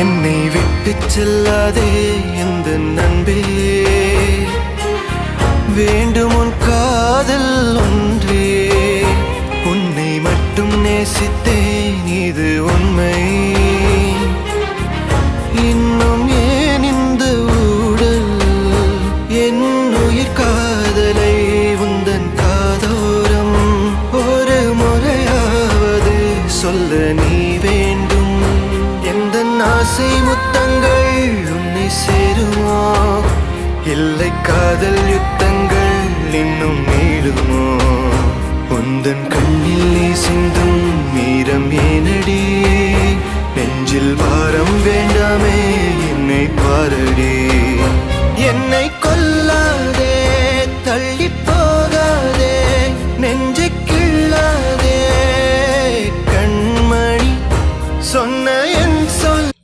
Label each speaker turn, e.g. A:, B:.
A: என்னை விட்டு செல்லாதே எந்த நண்பே, வேண்டும் உன் காதல் ஒன்றே. உன்னை மட்டும் நேசித்தேன் இது உண்மை. இன்னும் ஏன் இந்த ஊடல் என் உயிர் காதலை உந்தன் காதோரம் ஒரு முறையாவது சொல்ல நீ வேண்டும். எந்த ஆசை முத்தங்கள் உன்னை சேருமோ, இல்லை காதல் யுத்தங்கள் இன்னும் நீளுமோ. உந்தன் கண்ணில் நீ சிந்தும் மீரம் ஏனடி, நெஞ்சில் பாரம் வேண்டாமே என்னை பாரடி.